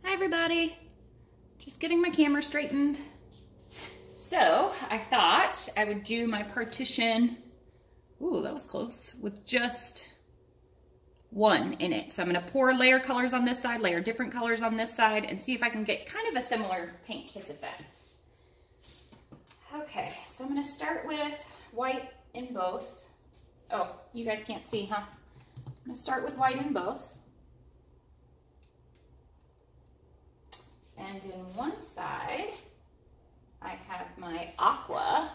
Hi everybody, just getting my camera straightened. So I thought I would do my partition, ooh, that was close, with just one in it. So I'm gonna pour layer colors on this side, layer different colors on this side, and see if I can get kind of a similar paint kiss effect. Okay, so I'm gonna start with white in both. Oh, you guys can't see, huh? I'm gonna start with white in both. And in one side, I have my aqua.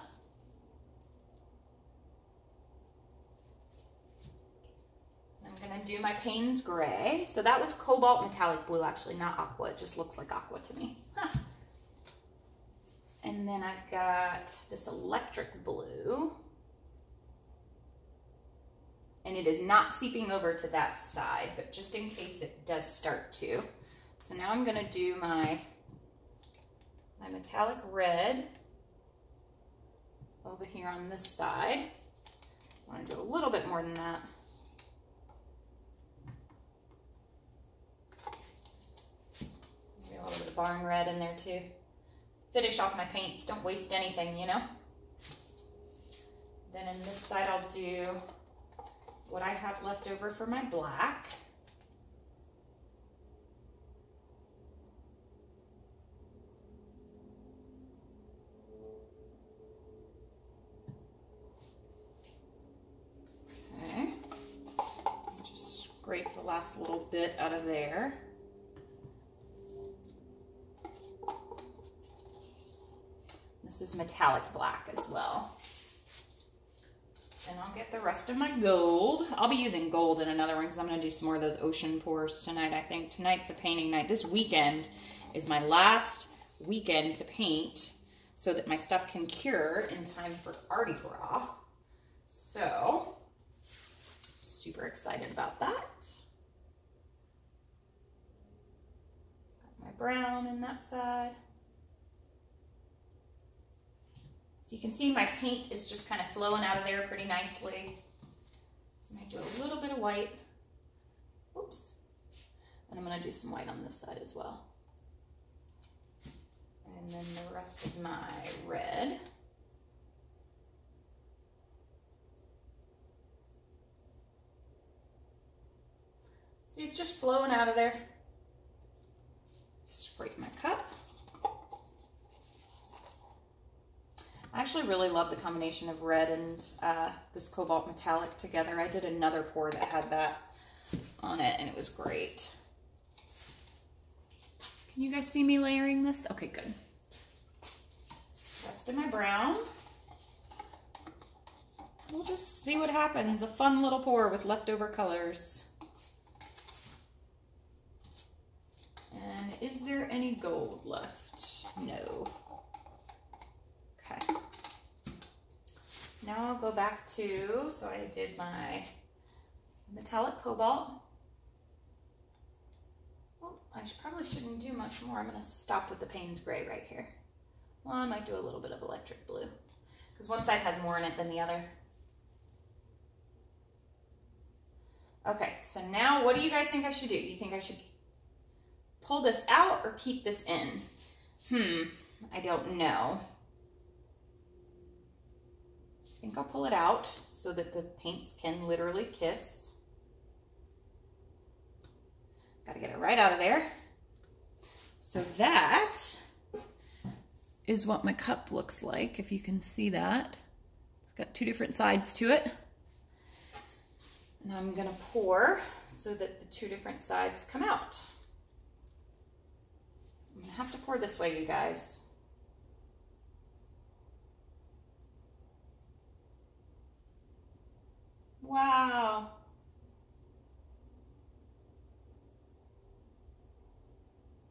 I'm gonna do my Paynes gray. So that was cobalt metallic blue, actually, not aqua. It just looks like aqua to me. Huh. And then I've got this electric blue. And it is not seeping over to that side, but just in case it does start to. So now I'm gonna do my metallic red over here on this side. I wanna do a little bit more than that. Maybe a little bit of barn red in there too. Finish off my paints, don't waste anything, you know? Then in this side I'll do what I have left over for my black. Okay, just scrape the last little bit out of there. This is metallic black as well. And I'll get the rest of my gold. I'll be using gold in another one because I'm going to do some more of those ocean pours tonight, I think. Tonight's a painting night. This weekend is my last weekend to paint so that my stuff can cure in time for Mardi Gras. So, super excited about that. Got my brown in that side. So you can see my paint is just kind of flowing out of there pretty nicely. So I'm going to do a little bit of white. Oops. And I'm going to do some white on this side as well. And then the rest of my red. See, it's just flowing out of there. Scrape my cup. I actually really love the combination of red and this cobalt metallic together. I did another pour that had that on it and it was great. Can you guys see me layering this? Okay, good. Rest of my brown. We'll just see what happens. A fun little pour with leftover colors. And is there any gold left? No. Okay. Now I'll go back to, so I did my metallic cobalt. Well, I probably shouldn't do much more. I'm going to stop with the Paynes gray right here. Well, I might do a little bit of electric blue because one side has more in it than the other. Okay, so now what do you guys think I should do? Do you think I should pull this out or keep this in? I don't know. I think I'll pull it out so that the paints can literally kiss. Gotta get it right out of there. So that is what my cup looks like, if you can see that. It's got two different sides to it. Now I'm gonna pour so that the two different sides come out. I'm gonna have to pour this way, you guys. Wow.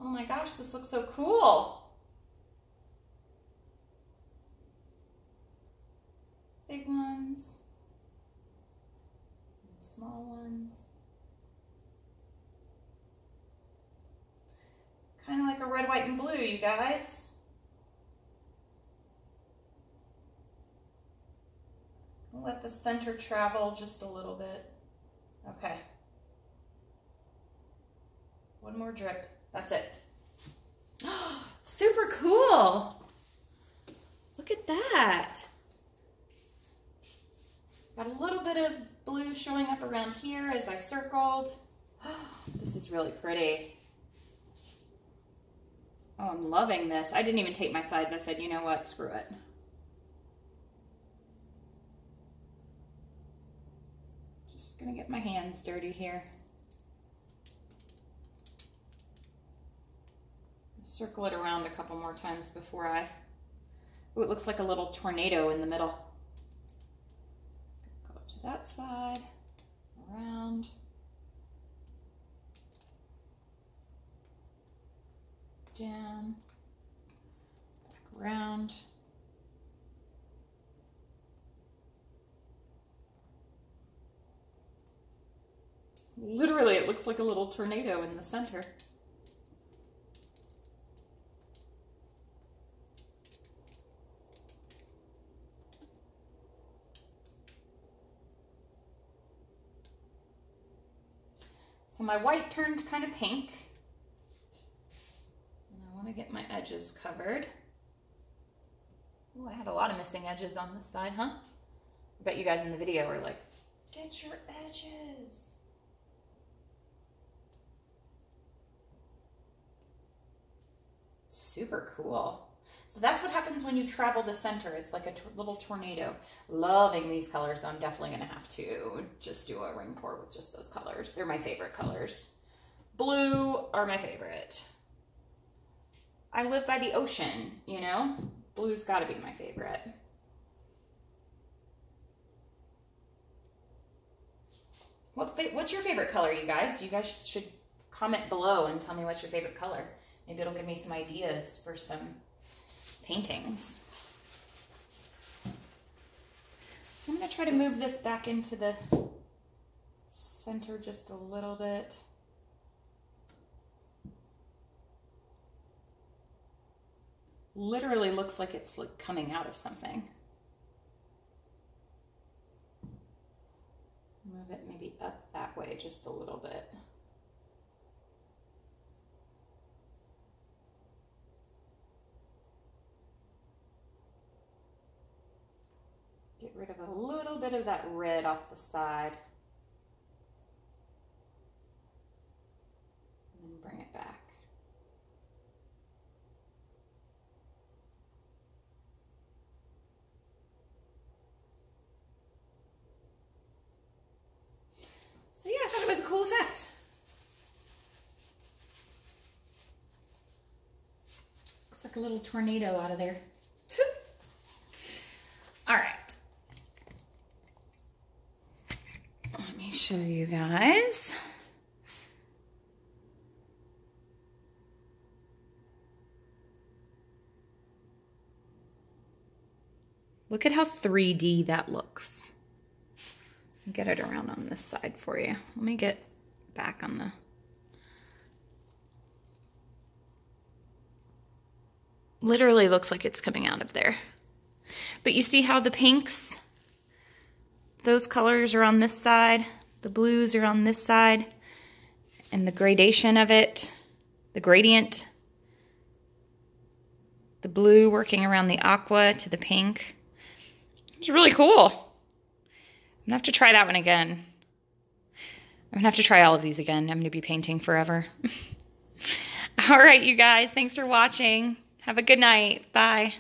Oh my gosh, this looks so cool. Big ones, and small ones. Kind of like a red, white, and blue, you guys. Let the center travel just a little bit. Okay. One more drip. That's it. Super cool. Look at that. Got a little bit of blue showing up around here as I circled. This is really pretty. Oh, I'm loving this. I didn't even tape my sides. I said, you know what, screw it. Just gonna get my hands dirty here. Circle it around a couple more times before I... Oh, it looks like a little tornado in the middle. Go to that side, around. Down, back around. Literally, it looks like a little tornado in the center. So my white turned kind of pink. And I want to get my edges covered. Oh, I had a lot of missing edges on this side, huh? I bet you guys in the video are like, get your edges. Super cool. So that's what happens when you travel the center. It's like a little tornado. Loving these colors. So I'm definitely going to have to just do a ring pour with just those colors. They're my favorite colors. Blue are my favorite. I live by the ocean, you know? Blue's got to be my favorite. What's your favorite color, you guys? You guys should comment below and tell me what's your favorite color. Maybe it'll give me some ideas for some paintings. So I'm going to try to move this back into the center just a little bit. Literally looks like it's like coming out of something. Move it maybe up that way just a little bit. Get rid of a little bit of that red off the side. And then bring it back. So yeah, I thought it was a cool effect. Looks like a little tornado out of there. All right. Let me show you guys. Look at how 3D that looks. Get it around on this side for you. Let me get back on the... Literally looks like it's coming out of there. But you see how the pinks, those colors are on this side, the blues are on this side, and the gradation of it, the gradient, the blue working around the aqua to the pink. It's really cool. I'm gonna have to try that one again. I'm gonna have to try all of these again. I'm gonna be painting forever. All right, you guys, thanks for watching. Have a good night. Bye.